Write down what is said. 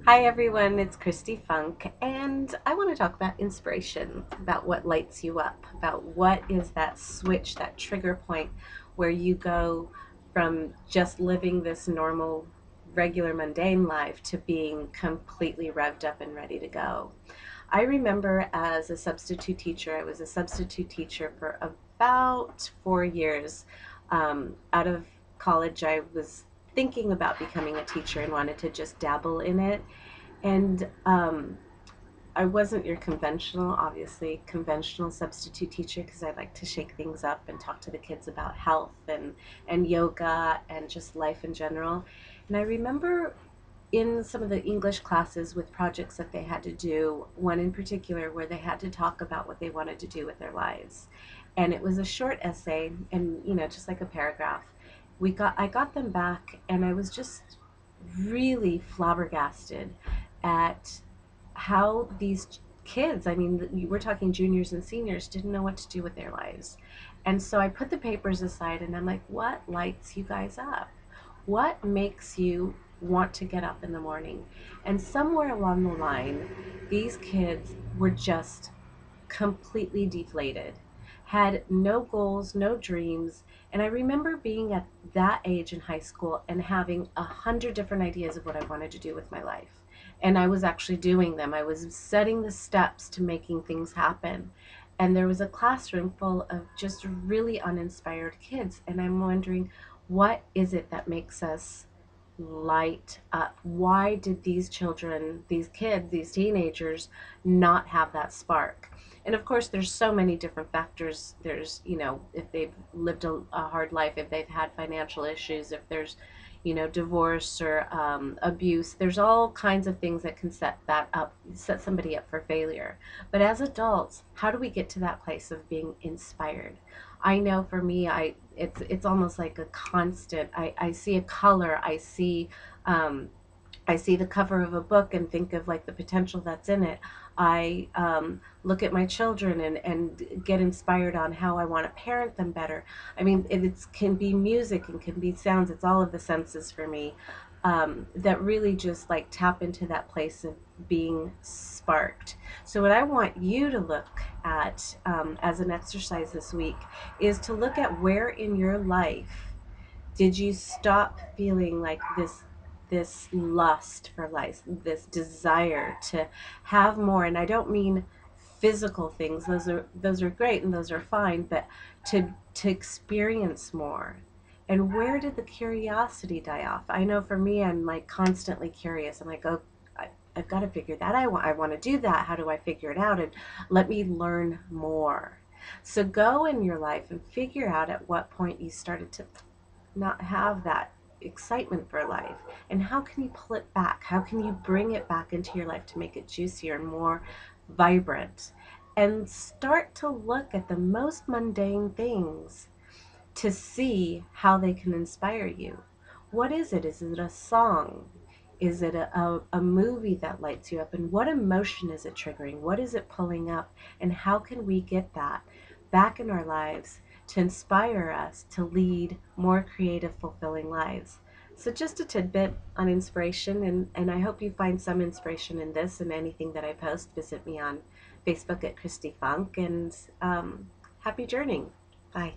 Hi everyone, it's Christy Funk, and I want to talk about inspiration, about what lights you up, about what is that switch, that trigger point where you go from just living this normal, regular, mundane life to being completely revved up and ready to go. I remember as a substitute teacher, I was a substitute teacher for about 4 years. Out of college, I was thinking about becoming a teacher and wanted to just dabble in it. And I wasn't your conventional, obviously, conventional substitute teacher because I like to shake things up and talk to the kids about health and yoga and just life in general. And I remember in some of the English classes with projects that they had to do, one in particular where they had to talk about what they wanted to do with their lives. And it was a short essay and, just like a paragraph. I got them back and I was just really flabbergasted at how these kids, I mean, we're talking juniors and seniors, didn't know what to do with their lives. And so I put the papers aside and I'm like, what lights you guys up? What makes you want to get up in the morning? And somewhere along the line, these kids were just completely deflated, had no goals, no dreams. And I remember being at that age in high school and having 100 different ideas of what I wanted to do with my life. And I was actually doing them. I was setting the steps to making things happen. And there was a classroom full of just really uninspired kids. And I'm wondering, what is it that makes us light up? Why did these children, these kids, these teenagers not have that spark? And of course, there's so many different factors. There's, if they've lived a hard life, if they've had financial issues, if there's, divorce or abuse, there's all kinds of things that can set somebody up for failure. But as adults, how do we get to that place of being inspired? I know for me, it's almost like a constant. I see a color, I see the cover of a book and think of like the potential that's in it. I look at my children and get inspired on how I want to parent them better. I mean, it can be music and can be sounds. It's all of the senses for me that really just like tap into that place of being sparked. So, what I want you to look at as an exercise this week is to look at where in your life did you stop feeling like this lust for life, this desire to have more? And I don't mean physical things. Those are great and those are fine, but to experience more. And where did the curiosity die off? I know for me, I'm like constantly curious. I'm like, oh, I've got to figure that. I want to do that. How do I figure it out? And let me learn more. So go in your life and figure out at what point you started to not have that excitement for life, and how can you pull it back? How can you bring it back into your life to make it juicier and more vibrant? And start to look at the most mundane things to see how they can inspire you. What is it? Is it a song? Is it a movie that lights you up? And what emotion is it triggering? What is it pulling up? And how can we get that back in our lives to inspire us to lead more creative, fulfilling lives? So, just a tidbit on inspiration, and I hope you find some inspiration in this and anything that I post. Visit me on Facebook at Christy Funk, and happy journeying. Bye.